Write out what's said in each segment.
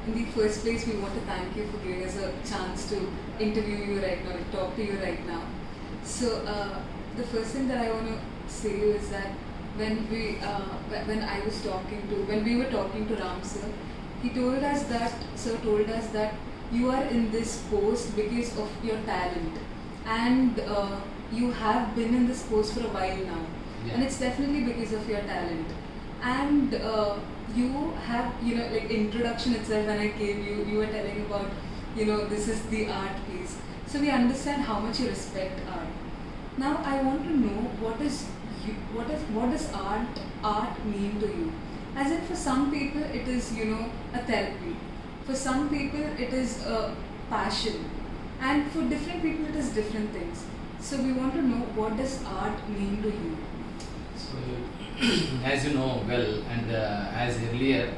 in the first place, we want to thank you for giving us a chance to interview you right now, to talk to you right now. So, the first thing that I want to say is that when we were talking to Ram sir, he told us that you are in this post because of your talent, and you have been in this post for a while now, and it's definitely because of your talent. And you have, like introduction itself, when I came, you were telling about, this is the art piece. So we understand how much you respect art. Now I want to know what does art mean to you? As in, for some people it is, a therapy. For some people it is a passion, and for different people it is different things. So we want to know, what does art mean to you? So, as you know well, and as earlier,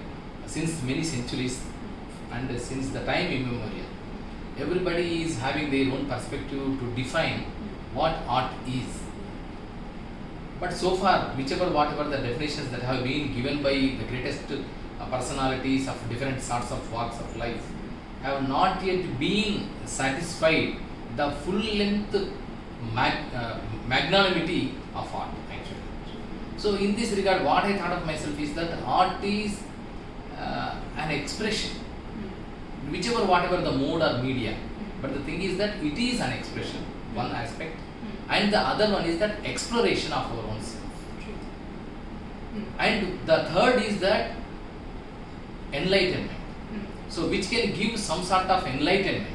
since many centuries and since the time immemorial, everybody is having their own perspective to define what art is. But so far, whatever the definitions that have been given by the greatest personalities of different sorts of walks of life, have not yet been satisfied the full length magnanimity of art, actually. So in this regard, what I thought of myself is that art is an expression, whatever the mode or media. But the thing is that it is an expression, one aspect, and the other one is that exploration of our own self. And the third is that enlightenment. So which can give some sort of enlightenment.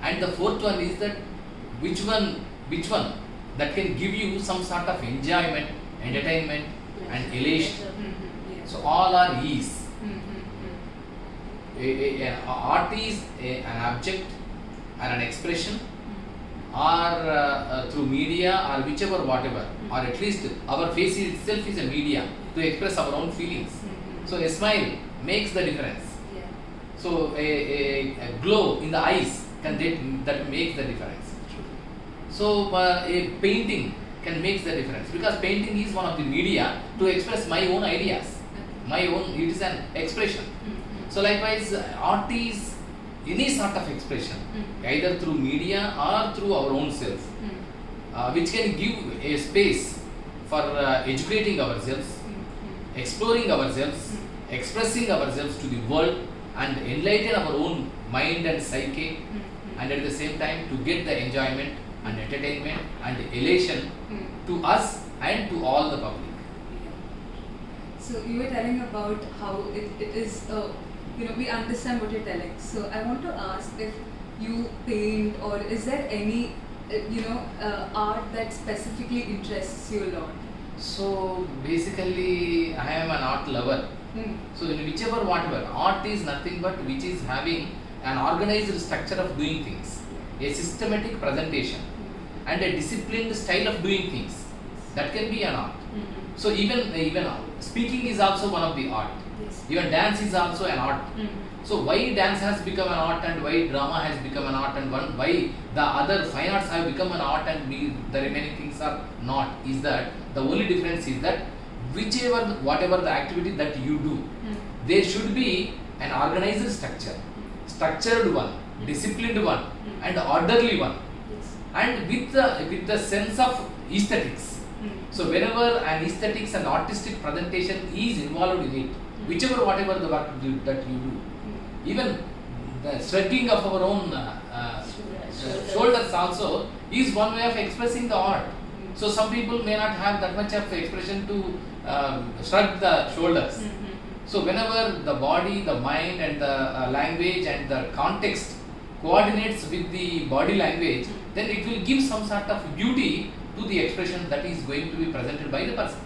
And the fourth one is that which one that can give you some sort of enjoyment, entertainment, and elation. So all are ease. Art is an object and an expression, or through media, or whatever, or at least our face itself is a media to express our own feelings. So a smile makes the difference. So a glow in the eyes that makes the difference. So a painting can make the difference, because painting is one of the media to express my own ideas. It is an expression. So likewise, art is any sort of expression, either through media or through our own self, which can give a space for educating ourselves, exploring ourselves, expressing ourselves to the world, and enlighten our own mind and psyche, and at the same time to get the enjoyment and entertainment and elation to us and to all the public. So you were telling about how it is, we understand what you're telling. So I want to ask if you paint, or is there any, art that specifically interests you a lot? So basically, I am an art lover. So in whatever, art is nothing but which is having an organized structure of doing things, a systematic presentation, and a disciplined style of doing things. That can be an art. So even speaking is also one of the art. Even dance is also an art. So why dance has become an art, and why drama has become an art, and why the other fine arts have become an art and the remaining things are not, is that the only difference is that whatever the activity that you do, there should be an organized structure, structured one, disciplined one, and orderly one, and with the sense of aesthetics. So whenever an aesthetics and artistic presentation is involved in it, whatever the work that you do, even the shrugging of our own shoulders also is one way of expressing the art. So some people may not have that much of expression to shrug the shoulders. So whenever the body, the mind, and the language and the context coordinates with the body language, then it will give some sort of beauty to the expression that is going to be presented by the person.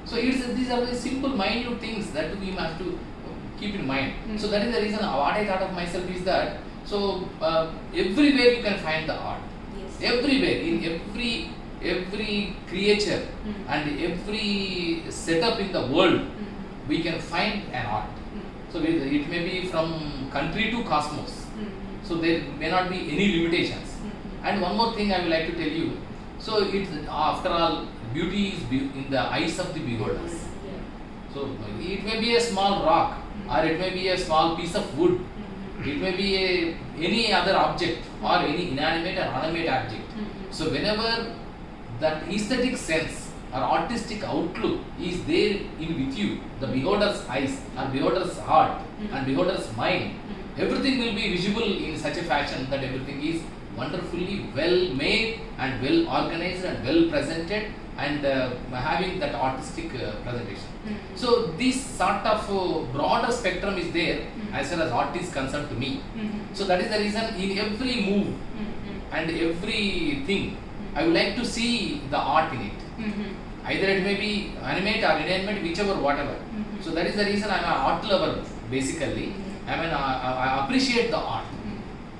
So these are the simple, minute things that we must to keep in mind. So that is the reason what I thought of myself is that, so everywhere you can find the art. Everywhere, in every creature and every setup in the world, we can find an art. So it may be from country to cosmos. So there may not be any limitations. And one more thing I would like to tell you. So after all, beauty is in the eyes of the beholders. So it may be a small rock, or it may be a small piece of wood, it may be any other object or any inanimate or animate object. So whenever that aesthetic sense or artistic outlook is there in with you, the beholder's eyes or beholder's heart and beholder's mind, everything will be visible in such a fashion that everything is wonderfully well made and well organized and well presented and having that artistic presentation. So this sort of broader spectrum is there as far as art is concerned to me. So that is the reason in every move and everything I would like to see the art in it. Either it may be animate or inanimate, whichever, whatever. So that is the reason I am an art lover basically. I appreciate the art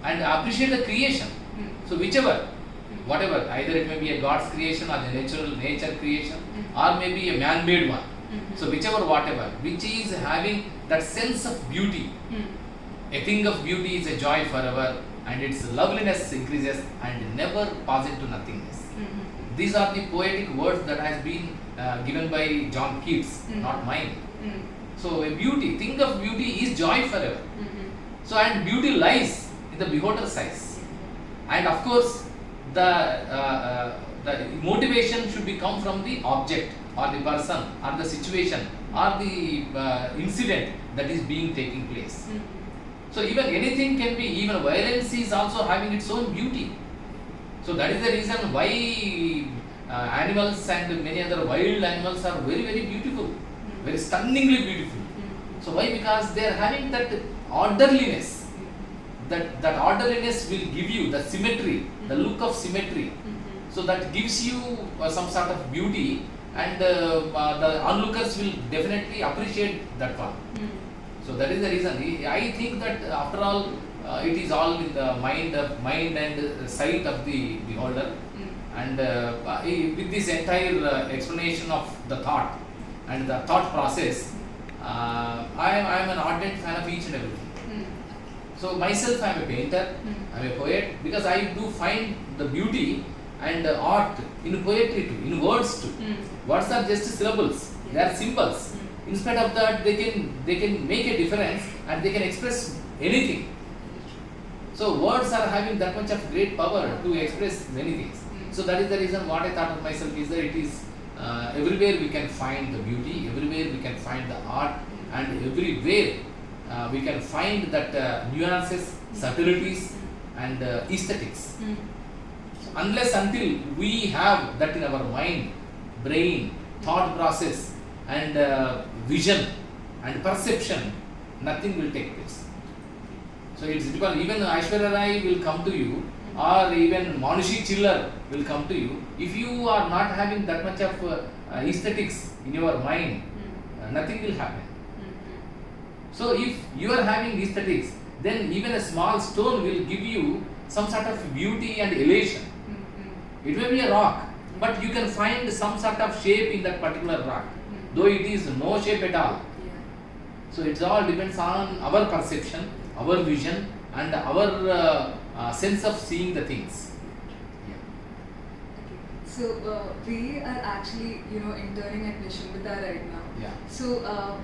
and I appreciate the creation. So whichever, whatever, either it may be a God's creation or the nature creation or maybe a man-made one. So whichever, whatever, which is having that sense of beauty. A thing of beauty is a joy forever and its loveliness increases and never pass into nothingness. These are the poetic words that has been given by John Keats, not mine. So a beauty, thing of beauty is joy forever. So and beauty lies in the beholder's eyes. And of course, the motivation should be come from the object or the person or the situation or the incident that is being taking place. So even anything can be, even violence is also having its own beauty. So that is the reason why animals and many other wild animals are very, very beautiful, very stunningly beautiful. So why? Because they are having that orderliness. That orderliness will give you the symmetry, the look of symmetry. So that gives you some sort of beauty, and the onlookers will definitely appreciate that one. So that is the reason. I think that after all, it is all in the mind and sight of the beholder. And with this entire explanation of the thought and the thought process, I am an ardent fan of each and everything. So myself, I am a painter, I am a poet, because I do find the beauty and art in poetry too, in words too. Words are just syllables, they are symbols. In spite of that, they can make a difference and they can express anything. So words are having that much of great power to express many things. So that is the reason what I thought of myself is that it is everywhere we can find the beauty, everywhere we can find the art, and everywhere we can find that nuances, subtleties and aesthetics. So unless until we have that in our mind, brain, thought process and vision and perception, nothing will take place. So it's because even Aishwarya Rai will come to you, or even Manushi Chiller will come to you. If you are not having that much of aesthetics in your mind, nothing will happen. So if you are having aesthetics, then even a small stone will give you some sort of beauty and elation. It may be a rock, but you can find some sort of shape in that particular rock, though it is no shape at all. So it all depends on our perception, our vision and our sense of seeing the things. So we are actually, interning at Nishambita right now. Yeah. So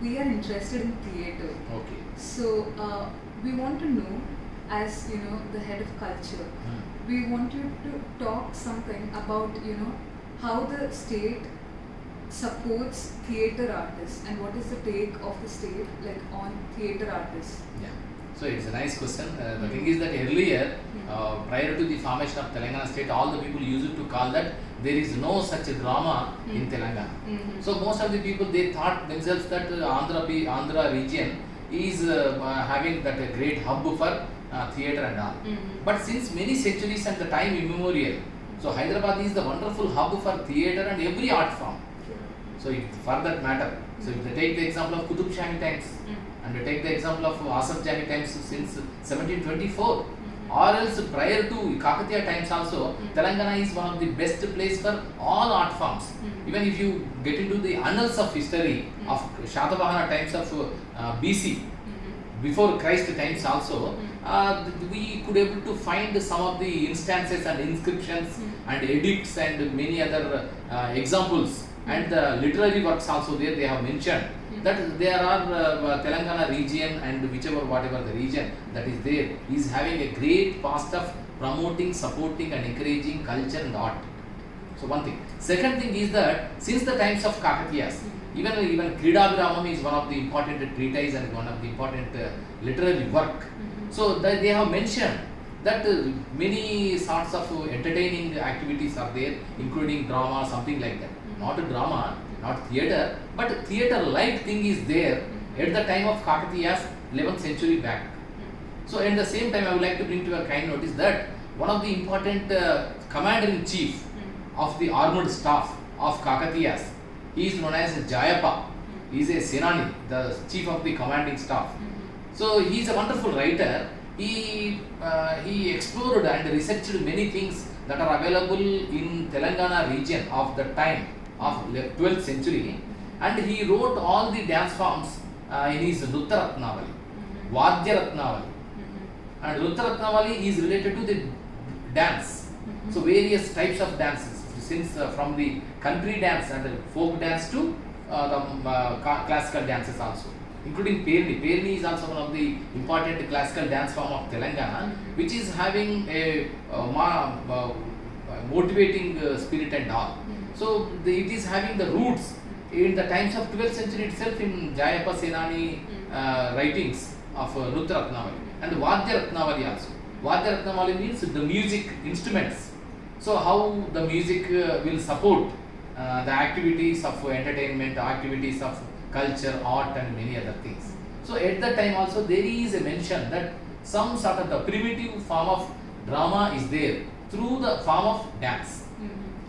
we are interested in theatre. Okay. So we want to know, as the head of culture, we want you to talk something about how the state supports theatre artists and what is the take of the state on theatre artists. Yeah. So it's a nice question. The thing is that earlier, prior to the formation of Telangana state, all the people used to call that there is no such a drama in Telangana. So most of the people, they thought themselves that Andhra region is having that a great hub for theatre and all. But since many centuries and the time immemorial, so Hyderabad is the wonderful hub for theatre and every art form. So for that matter, so if they take the example of Qutub Shahi times, and we take the example of Asaf Jahi times since 1724, or else prior to Kakatiya times also, Telangana is one of the best place for all art forms. Even if you get into the annals of history of Shatavahana times of BC, before Christ times also, we could able to find some of the instances and inscriptions and edicts and many other examples, and the literary works also there they have mentioned that there are Telangana region and whatever the region that is there is having a great past of promoting, supporting and encouraging culture and art. So one thing. Second thing is that since the times of Kakatiyas, even Kridabhiramam is one of the important treatise and one of the important literary work. So that they have mentioned that many sorts of entertaining activities are there, including drama, something like that. Not a drama, not theatre, but theatre-like thing is there at the time of Kakatiyas, 11th century back. So at the same time, I would like to bring to your kind notice that one of the important commander-in-chief of the armored staff of Kakatiyas, he is known as Jayappa. He is a Senani, the chief of the commanding staff. So he is a wonderful writer. He explored and researched many things that are available in Telangana region of the time of 12th century, and he wrote all the dance forms in his Nutta Ratnavali, Vadya Ratnavali. And Nutta Ratnavali is related to the dance. So various types of dances, since from the country dance and the folk dance to the classical dances also, including Perni. Perni is also one of the important classical dance form of Telangana, which is having a motivating spirit and all. So it is having the roots in the times of 12th century itself in Jayappa Senani writings of Nutta Ratnavali and Vadya Ratnavali also. Vadya Ratnavali means the music instruments. So how the music will support the activities of entertainment, activities of culture, art and many other things. So at that time also there is a mention that some sort of the primitive form of drama is there through the form of dance.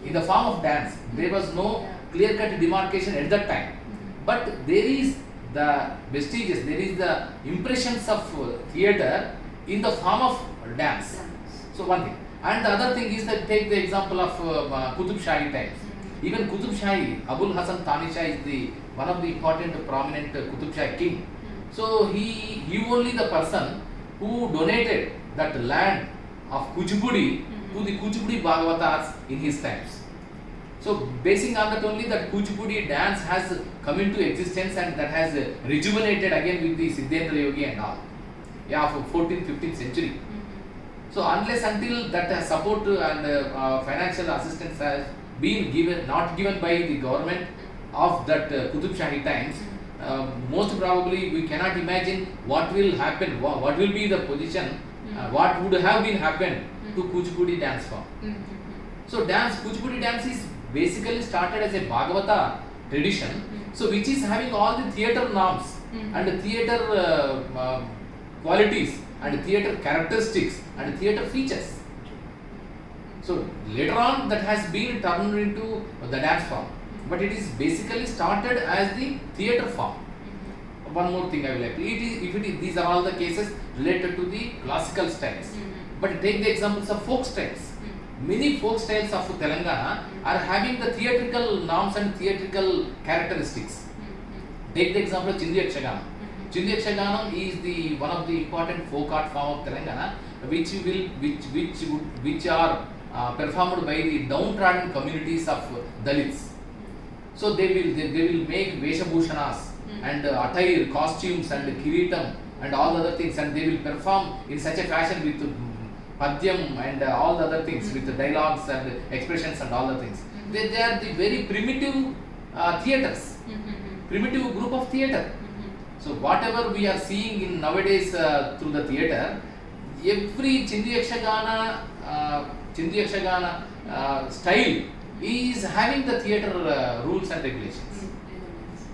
In the form of dance, there was no clear-cut demarcation at that time. But there is the vestiges, there is the impressions of theatre in the form of dance. So one thing. And the other thing is that take the example of Qutub Shahi times. Even Qutub Shahi, Abul Hasan Thani Shah is the one of the important prominent Qutub Shahi king. So he only the person who donated that land of Kuchipudi to the Kuchipudi Bhagavatas in his times. So basing on that only that Kuchipudi dance has come into existence and that has rejuvenated again with the Siddhendra Yogi and all. Yeah, for 14th, 15th century. So unless until that support and financial assistance has been given, not given by the government of that Qutub Shahi times, most probably we cannot imagine what will happen, what will be the position, what would have been happened to Kuchipudi dance form. So Kuchipudi dance is basically started as a Bhagavata tradition, so which is having all the theatre norms and theatre qualities and theatre characteristics and theatre features. So later on that has been turned into the dance form, but it is basically started as the theatre form. One more thing I will like, these are all the cases related to the classical styles. But take the examples of folk styles. Many folk styles of Telangana are having the theatrical norms and theatrical characteristics. Take the example of Chindi Yakshagana. Chindi Yakshagana is the one of the important folk art form of Telangana, which are performed by the downtrodden communities of Dalits. So they will make Veshabhushanas and attire, costumes and kiritam and all other things, and they will perform in such a fashion with Padyam and all the other things, with the dialogues and expressions and all the things. They are the very primitive theatres, primitive group of theatre. So whatever we are seeing in nowadays through the theatre, every Chindi Yakshagana style is having the theatre rules and regulations.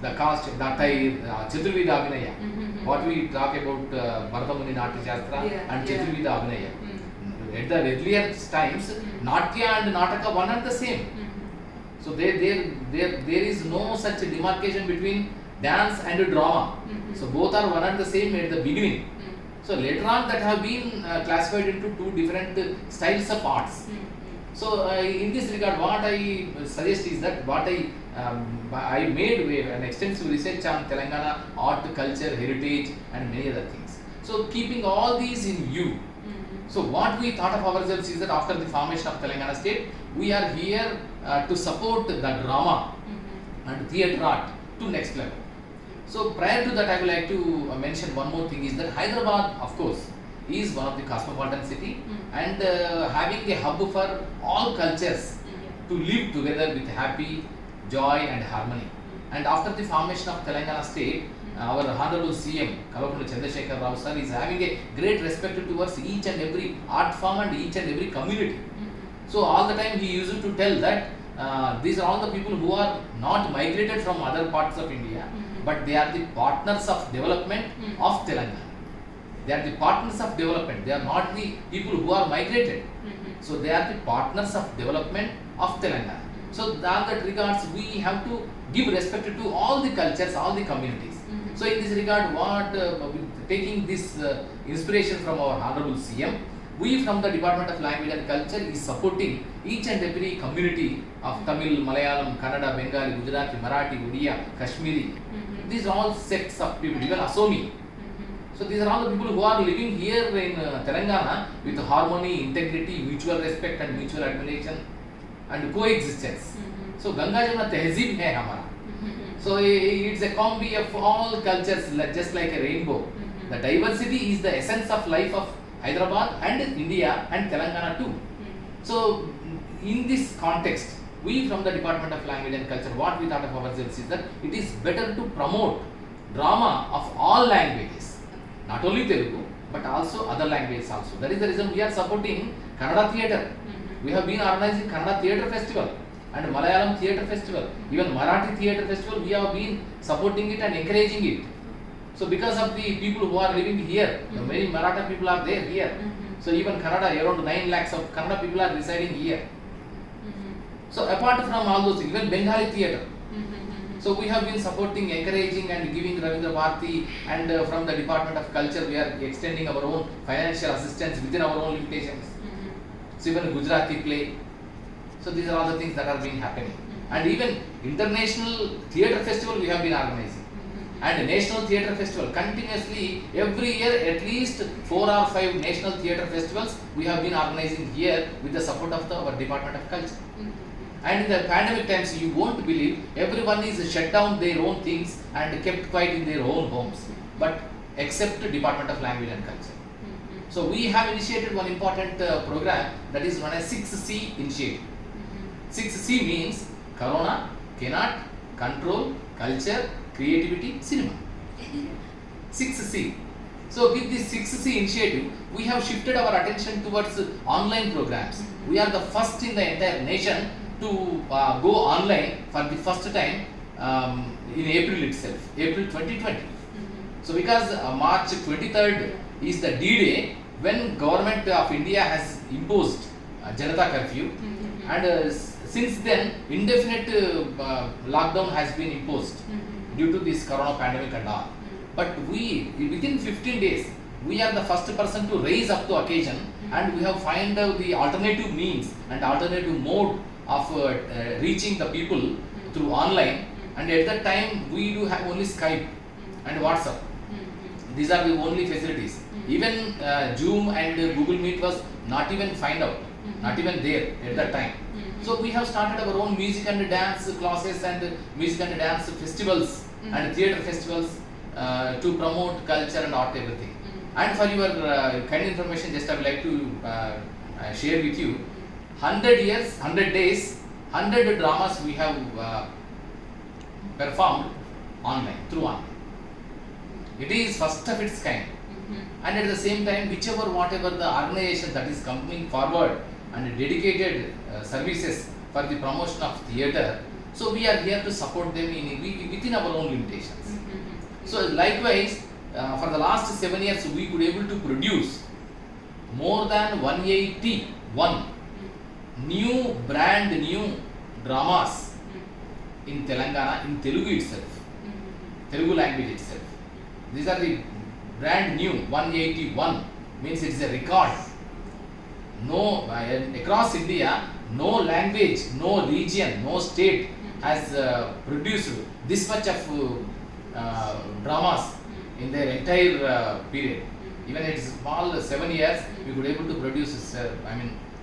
The cast, the attire, Chaturvida Abhinaya. What we talk about Bharathamuni Natya Shastra and Chaturvida Abhinaya. At the earlier times, Natya and Nataka one and the same. So there is no such demarcation between dance and drama. So both are one and the same at the beginning. So later on that have been classified into two different styles of arts. So in this regard, what I suggest is that I made an extensive research on Telangana art, culture, heritage and many other things. So keeping all these in view, so what we thought of ourselves is that after the formation of Telangana state, we are here to support the drama and theatre art to next level. So prior to that, I would like to mention one more thing is that Hyderabad, of course, is one of the cosmopolitan city and having a hub for all cultures to live together with happy, joy and harmony. And after the formation of Telangana state, our Honorable CM, Kalapalli Chandrasekhar Rao sir, is having a great respect towards each and every art form and each and every community. So all the time he used to tell that these are all the people who are not migrated from other parts of India, but they are the partners of development of Telangana. They are the partners of development. They are not the people who are migrated. So they are the partners of development of Telangana. So in that regards, we have to give respect to all the cultures, all the communities. So in this regard, taking this inspiration from our Honorable CM, we from the Department of Language and Culture is supporting each and every community of Tamil, Malayalam, Kannada, Bengali, Gujarati, Marathi, Odia, Kashmiri. These are all sects of people, even Assomi. So these are all the people who are living here in Telangana with harmony, integrity, mutual respect and mutual admiration and coexistence. So Ganga Jamuna Tehzeeb hai hamara. So it's a combi of all cultures, just like a rainbow. The diversity is the essence of life of Hyderabad and India and Telangana too. So in this context, we from the Department of Language and Culture, what we thought of ourselves is that it is better to promote drama of all languages, not only Telugu but also other languages also. That is the reason we are supporting Kannada theatre. We have been organizing Kannada theatre festival and Malayalam theatre festival, even Marathi theatre festival. We have been supporting it and encouraging it. So because of the people who are living here, the many Maratha people are there here. So even Kannada, around 9 lakhs of Kannada people are residing here. So apart from all those things, even Bengali theatre. So we have been supporting, encouraging and giving Ravindra Bharati, and from the Department of Culture we are extending our own financial assistance within our own limitations. So even Gujarati play. So these are all the things that are being happening. And even International Theatre Festival we have been organizing. And National Theatre Festival, continuously every year at least 4 or 5 National Theatre Festivals we have been organizing here with the support of our Department of Culture. And in the pandemic times, you won't believe, everyone is shut down their own things and kept quiet in their own homes, but except the Department of Language and Culture. So we have initiated one important program that is known as 6C initiative. 6C means Corona, cannot, control, culture, creativity, cinema. 6C. So with this 6C initiative, we have shifted our attention towards online programs. We are the first in the entire nation to go online for the first time in April itself, April 2020. So because March 23rd is the D-Day when Government of India has imposed Janata curfew, and since then indefinite lockdown has been imposed due to this corona pandemic and all. But we, within 15 days, we are the first person to raise up to occasion, and we have find out the alternative means and alternative mode of reaching the people through online. And at that time we do have only Skype and WhatsApp. These are the only facilities. Even Zoom and Google Meet was not even find out, not even there at that time. So we have started our own music and dance classes and music and dance festivals and theatre festivals to promote culture and art, everything. And for your kind information, just I would like to share with you, 100 years, 100 days, 100 dramas we have performed online, through online. It is first of its kind. And at the same time, whatever the organization that is coming forward and dedicated services for the promotion of theatre, so we are here to support them within our own limitations. So likewise, for the last 7 years, we could able to produce more than 181 new, brand new dramas in Telangana, in Telugu itself, Telugu language itself. These are the brand new 181, means it is a record. No, across India, no language, no region, no state has produced this much of dramas in their entire period. Even it is small 7 years, we could able to produce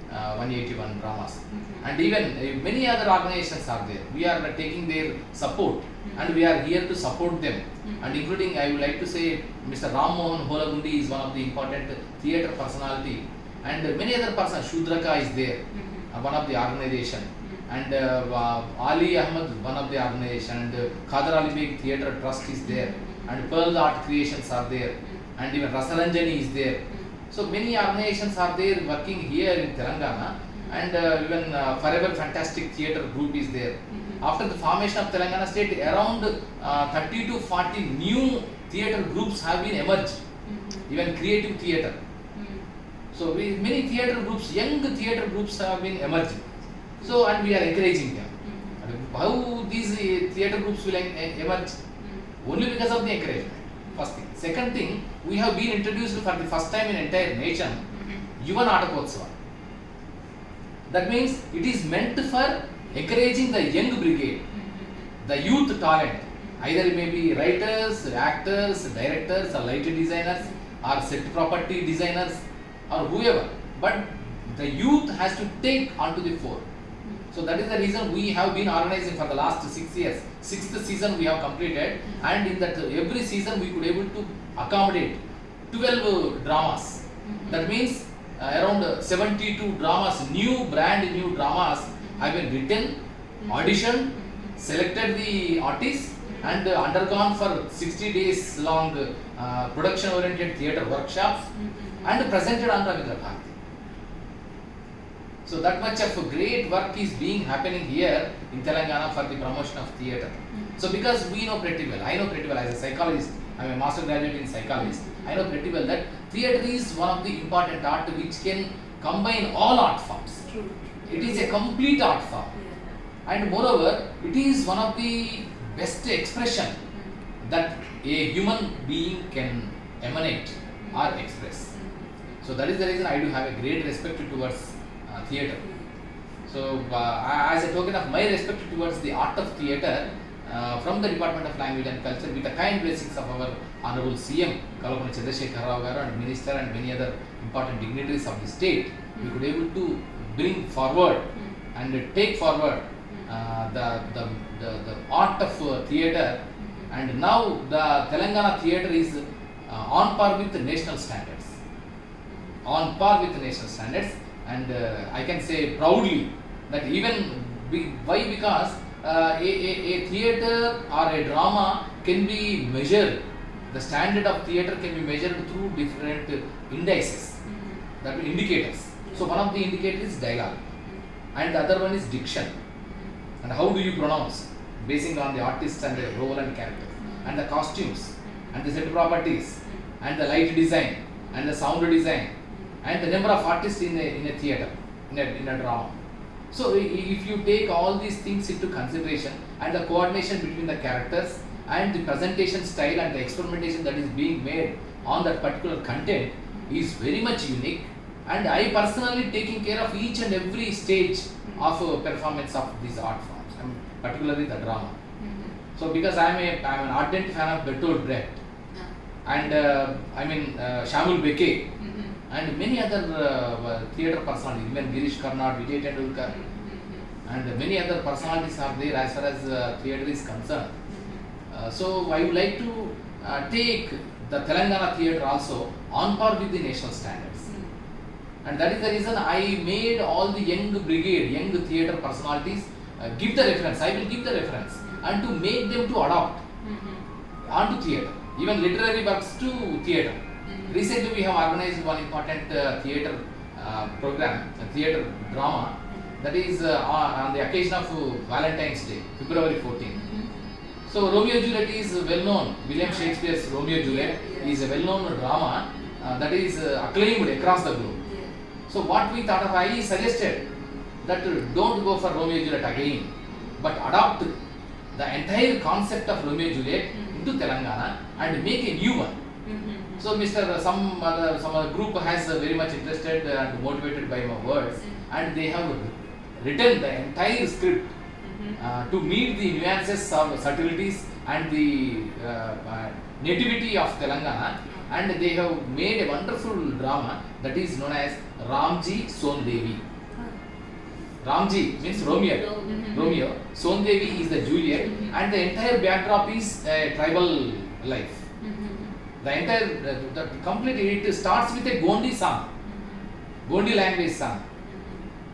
181 dramas. And even many other organizations are there. We are taking their support and we are here to support them. And including, I would like to say, Mr. Ram Mohan Holagundi is one of the important theatre personality, and many other persons. Shudraka is there, one of the organization, and Ali Ahmed, one of the organization, and Khadar Ali Beg Theatre Trust is there, and Pearl Art Creations are there, and even Rasaranjani is there. So many organizations are there working here in Telangana, and even Forever Fantastic Theatre Group is there. After the formation of Telangana state, around 30 to 40 new theatre groups have been emerged, even creative theatre. So many theatre groups, young theatre groups have been emerging. So, and we are encouraging them. How these theatre groups will emerge? Only because of the encouragement. First thing. Second thing, we have been introduced for the first time in entire nation, Yuva Natakotsava. That means it is meant for encouraging the young brigade, the youth talent. Either it may be writers, actors, directors, or lighting designers, or set property designers, or whoever. But the youth has to take onto the fore. So that is the reason we have been organizing for the last 6 years. 6th season we have completed, and in that every season we could able to accommodate 12 dramas. That means around 72 dramas, new dramas have been written, auditioned, selected the artists, and undergone for 60 days long production oriented theatre workshops and presented on Ravindra Bharati. So that much of great work is being happening here in Telangana for the promotion of theatre. So because we know pretty well, I know pretty well as a psychologist, I am a master graduate in psychology, I know pretty well that theatre is one of the important art which can combine all art forms. True. It is a complete art form. And moreover, it is one of the best expression that a human being can emanate or express. So that is the reason I do have a great respect towards theatre. So as a token of my respect towards the art of theatre, from the Department of Language and Culture, with the kind blessings of our Honorable CM, Kalapani Chandrasekhar Rao Garu, and Minister and many other important dignitaries of the state, we could able to bring forward and take forward the art of theatre, and now the Telangana theatre is on par with the national standards. On par with the national standards, and I can say proudly that even why, because a theatre or a drama can be measured, the standard of theatre can be measured through different indices, that means indicators. So one of the indicators is dialogue, and the other one is diction, and how do you pronounce, basing on the artist and the role and character, and the costumes, and the set properties, and the light design, and the sound design, and the number of artists in a theatre, in a drama. So if you take all these things into consideration, and the coordination between the characters and the presentation style and the experimentation that is being made on that particular content is very much unique, and I personally taking care of each and every stage of performance of these art forms, particularly the drama. So because I am an ardent fan of Bertolt Brecht, and Shamul Becquet, and many other theatre personalities, even Girish Karnad, Vijay Tendulkar, and many other personalities are there as far as theatre is concerned. So I would like to take the Telangana theatre also on par with the national standards. And that is the reason I made all the young brigade, young theatre personalities give the reference. I will give the reference, and to make them to adopt onto theatre, even literary works to theatre. Recently we have organized one important theatre program, a theatre drama, that is on the occasion of Valentine's Day, February 14th. So Romeo and Juliet is well known. William Shakespeare's Romeo and Juliet is a well known drama that is acclaimed across the globe. So what we thought of, I suggested that don't go for Romeo and Juliet again, but adopt the entire concept of Romeo and Juliet into Telangana and make a new one. So some other group has very much interested and motivated by my words, and they have written the entire script to meet the nuances of subtleties and the nativity of Telangana, and they have made a wonderful drama that is known as Ramji Son Devi. Ramji means Romeo. Romeo. Sondevi is the Juliet, and the entire backdrop is tribal life. The entire, the completely it starts with a Gondi song, Gondi language song.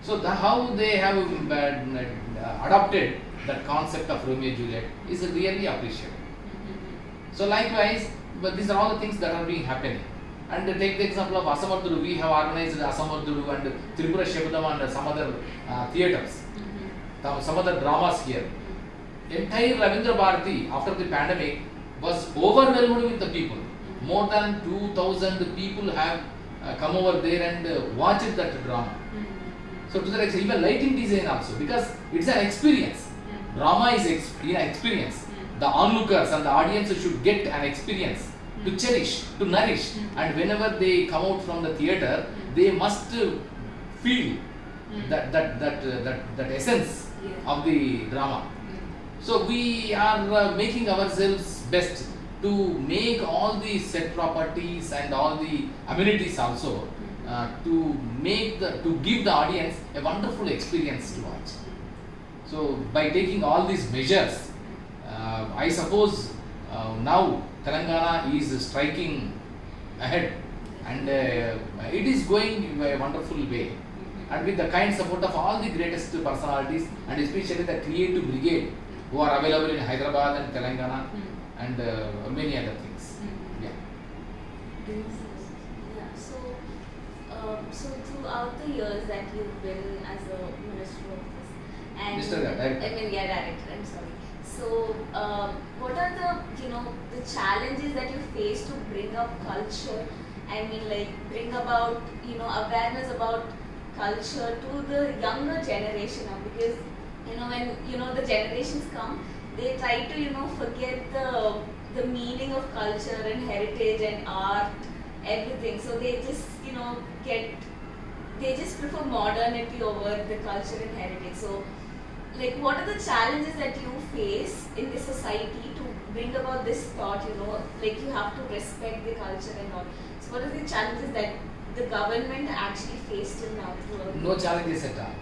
So how they have adopted that concept of Romeo and Juliet is really appreciable. So likewise, but these are all the things that are being happening. And take the example of Asamarduru, we have organized Asamarduru and Tripura Shebadam and some other theatres, some other dramas here. Entire Ravindra Bharati after the pandemic was overwhelmed with the people. More than 2,000 people have come over there and watched that drama. So to that extent, even lighting design also, because it's an experience. Drama is an experience. The onlookers and the audience should get an experience to cherish, to nourish, and whenever they come out from the theatre, they must feel that essence of the drama. So we are making ourselves best to make all the set properties and all the amenities also to give the audience a wonderful experience to watch. So by taking all these measures, I suppose now Telangana is striking ahead, and it is going in a wonderful way, and with the kind support of all the greatest personalities, and especially the creative brigade who are available in Hyderabad and Telangana and many other things. Yeah. Yeah. So throughout the years that you've been as a minister of this, and Director. Director. I'm sorry. So, what are the challenges that you face to bring up culture? I mean, like bring about awareness about culture to the younger generation now, because when the generations come, they try to forget the meaning of culture and heritage and art, everything. So they just they just prefer modernity over the culture and heritage. So, like, what are the challenges that you face in this society to bring about this thought, like you have to respect the culture and all. So what are the challenges that the government actually faced till now? No challenges at all.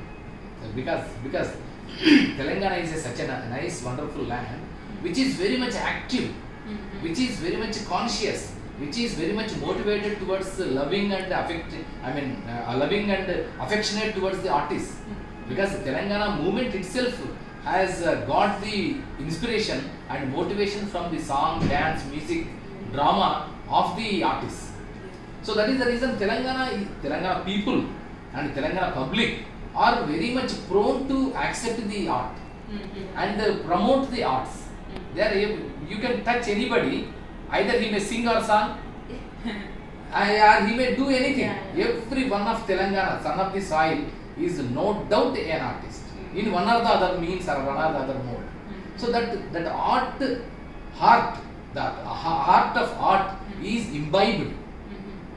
Because Telangana is such a nice, wonderful land, which is very much active, which is very much conscious, which is very much motivated towards loving and loving and affectionate towards the artists. Because the Telangana movement itself has got the inspiration and motivation from the song, dance, music, drama of the artists. So that is the reason Telangana people and Telangana public are very much prone to accept the art and promote the arts. You can touch anybody, either he may sing or song, or he may do anything. Every one of Telangana, son of the soil, is no doubt an artist in one or the other means or one or the other mode. So that the heart of art is imbibed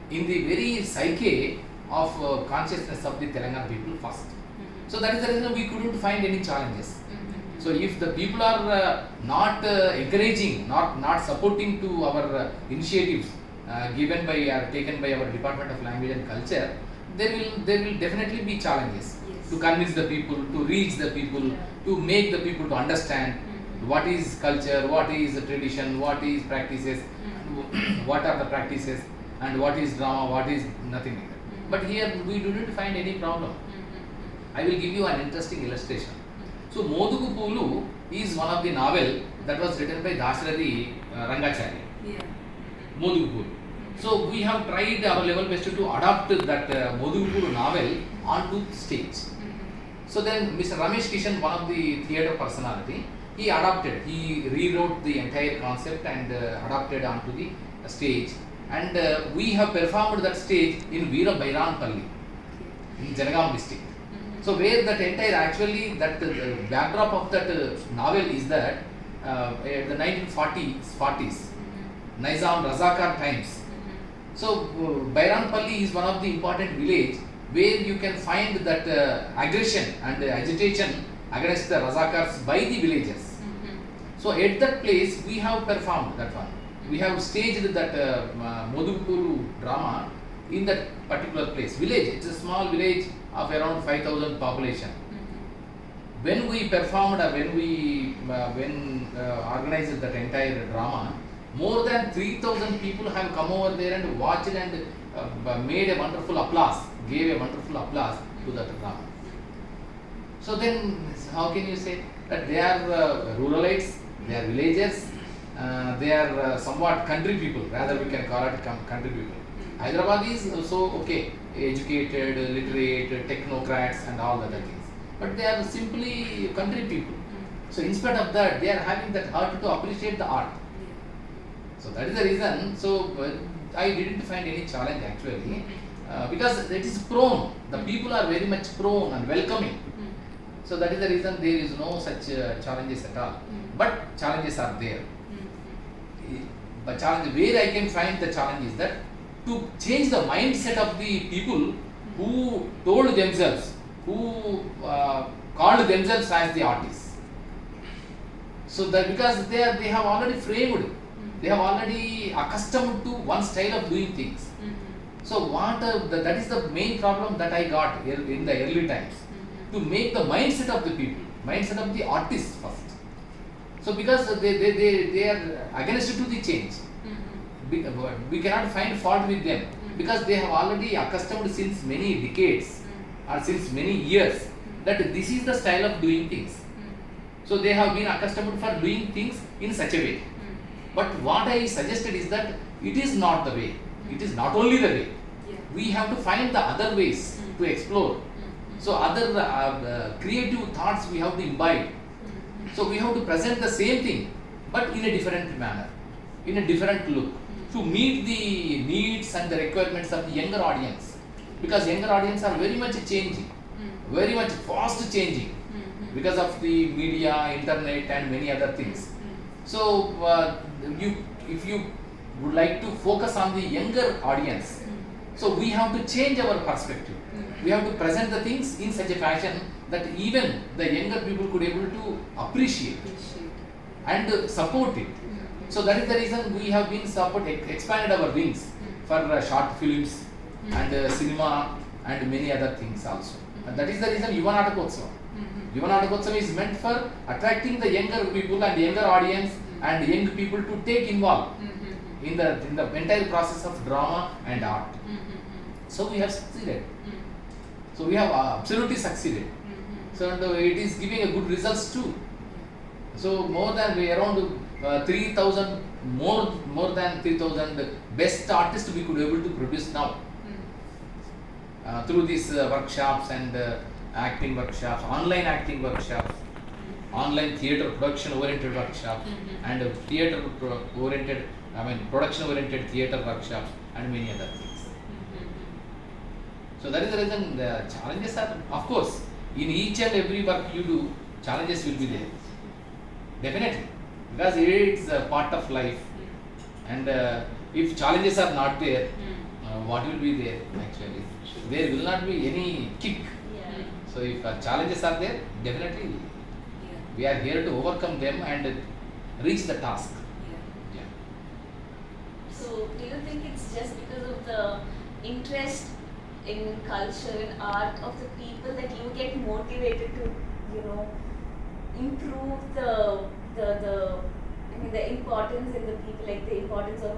in the very psyche of consciousness of the Telangana people first. So that is the reason we couldn't find any challenges. So if the people are not encouraging, not supporting to our initiatives taken by our Department of Language and Culture, there will definitely be challenges to convince the people, to reach the people, to make the people to understand what is culture, what is tradition, what is practices, what are the practices, and what is drama, what is nothing like that. But here we didn't find any problem. I will give you an interesting illustration. So Modugu Pulu is one of the novel that was written by Dasharari Rangacharya. Modugu Pulu. So we have tried our level best to adopt that Modugu Pulu novel onto stage. So then Mr. Ramesh Kishan, one of the theatre personality, he rewrote the entire concept and adapted onto the stage. And we have performed that stage in Veera Bairanpalli in Janagaon district. So where that the backdrop of that novel is that the 1940s, Nizam Razakar times. So Bairanpalli is one of the important village where you can find that aggression and agitation against the Razakars by the villagers. So at that place we have performed that one. We have staged that Modupuru drama in that particular place. Village, it's a small village of around 5,000 population. when we performed or when we organized that entire drama, more than 3,000 people have come over there and watched and made a wonderful applause, gave a wonderful applause to that drama. So then, how can you say that they are ruralites, they are villagers, they are somewhat country people, rather we can call it country people. Hyderabad is also okay, educated, literate, technocrats and all other things. But they are simply country people. So in spite of that, they are having that heart to appreciate the art. So that is the reason. So I didn't find any challenge actually, because it is prone. The people are very much prone and welcoming. So that is the reason there is no such challenges at all. But challenges are there. But challenge where I can find the challenge is that to change the mindset of the people who told themselves, who called themselves as the artists. So that because they have already framed, they have already accustomed to one style of doing things. So that is the main problem that I got in the early times, to make the mindset of the people, mindset of the artists first. So because they are against to the change. We cannot find fault with them because they have already accustomed since many decades or since many years that this is the style of doing things. So they have been accustomed for doing things in such a way. But what I suggested is that it is not the way. It is not only the way. We have to find the other ways to explore. So other creative thoughts we have to imbibe. So we have to present the same thing but in a different manner, in a different look, to meet the needs and the requirements of the younger audience. Because younger audience are very much changing, very much fast changing because of the media, internet and many other things. So if you would like to focus on the younger audience, so we have to change our perspective. We have to present the things in such a fashion that even the younger people could able to appreciate and support it. So that is the reason we have been expanded our wings for short films and cinema and many other things also. And that is the reason Yuva Natakotsavam. Yuva Natakotsavam is meant for attracting the younger people and younger audience and young people to take involved in the entire process of drama and art. So we have succeeded. So we have absolutely succeeded. So it is giving a good results too. So more than around 3,000 more than 3,000 best artists we could be able to produce now through these workshops and acting workshops, online acting workshops, online theatre production oriented workshops and production oriented theatre workshops and many other things. So that is the reason the challenges are, of course, in each and every work you do, challenges will be there. Definitely. Because it's a part of life. And if challenges are not there, what will be there actually? There will not be any kick. So if challenges are there, definitely we are here to overcome them and reach the task. So do you think it's just because of the interest in culture and art of the people that you get motivated to, improve the importance in the people, like the importance of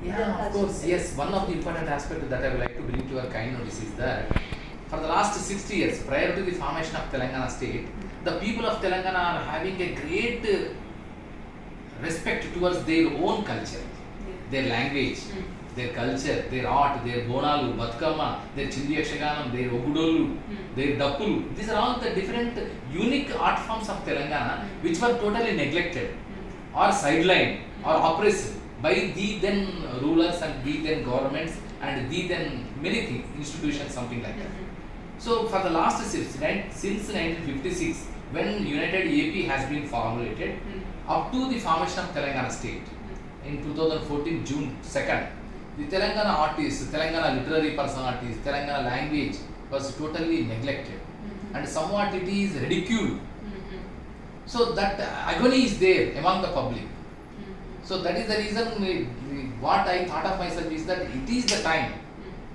the culture? Of course, yes. One of the important aspects that I would like to bring to your kind notice is that for the last 60 years, prior to the formation of Telangana state, the people of Telangana are having a great respect towards their own culture, their language, their culture, their art, their bonalu, batkama, their chindi yakshaganam, their ogudolu, their dappulu. These are all the different unique art forms of Telangana which were totally neglected or sidelined or oppressed by the then rulers and the then governments and the then many things, institutions, something like that. So for the last since 1956, when United AP has been formulated, up to the formation of Telangana state in 2014 June 2nd, the Telangana artists, Telangana literary personalities, Telangana language was totally neglected and somewhat it is ridiculed. So that agony is there among the public. So that is the reason what I thought of myself is that it is the time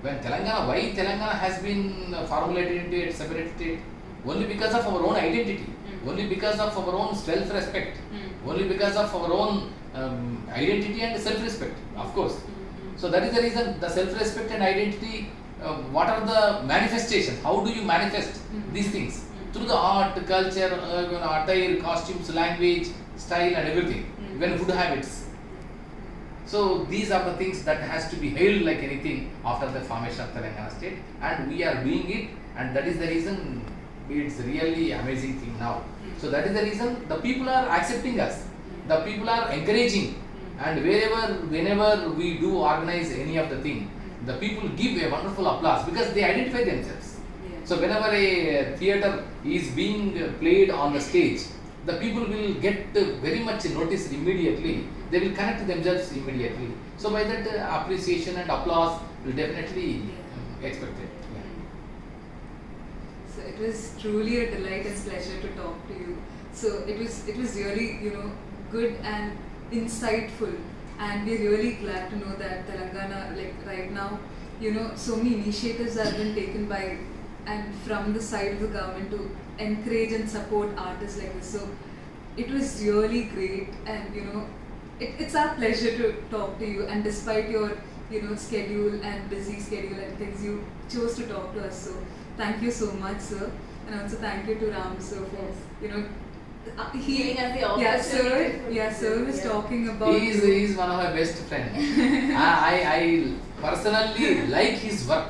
when why Telangana has been formulated into a separate state? Only because of our own identity. only because of our own self-respect, only because of our own identity and self-respect, of course. So that is the reason the self-respect and identity, what are the manifestations? How do you manifest these things? Through the art, culture, attire, costumes, language, style and everything, even food habits. So these are the things that has to be hailed like anything after the formation of Telangana state, and we are doing it, and that is the reason it's really amazing thing now. So that is the reason the people are accepting us, the people are encouraging, and whenever we do organize any of the thing, the people give a wonderful applause because they identify themselves. So whenever a theatre is being played on the stage, the people will get very much noticed immediately. They will connect themselves immediately. So by that appreciation and applause will definitely expected. So it was truly a delight and pleasure to talk to you. So it was really good and insightful, and we're really glad to know that Telangana, like right now, so many initiatives have been taken by and from the side of the government to encourage and support artists like this. So it was really great, and it's our pleasure to talk to you, and despite your schedule and busy schedule and things, you chose to talk to us. So thank you so much, sir, and also thank you to Ram sir for Giving us the opportunity. Sir was talking about He is one of my best friends. I personally like his work.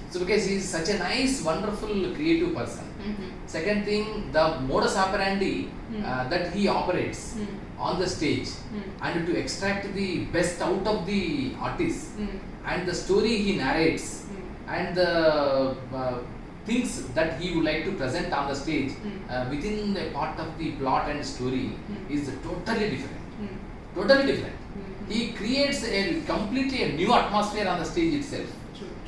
So because he is such a nice, wonderful, creative person. Second thing, the modus operandi that he operates on the stage, and to extract the best out of the artist, and the story he narrates, and the things that he would like to present on the stage within a part of the plot and story is totally different. Totally different. He creates a completely a new atmosphere on the stage itself.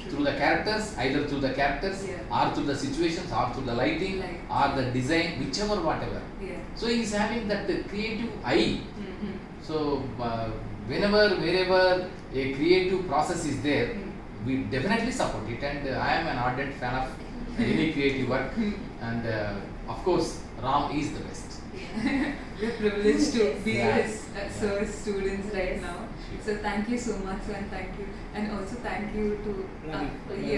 Through the characters, either through the characters, or through the situations, or through the lighting, or the design, whichever, whatever. So he is having that creative eye. So wherever a creative process is there, we definitely support it, and I am an ardent fan of any creative work, and of course Ram is the best. We're privileged to be his sir's students right now. So thank you so much, and thank you, and also thank you to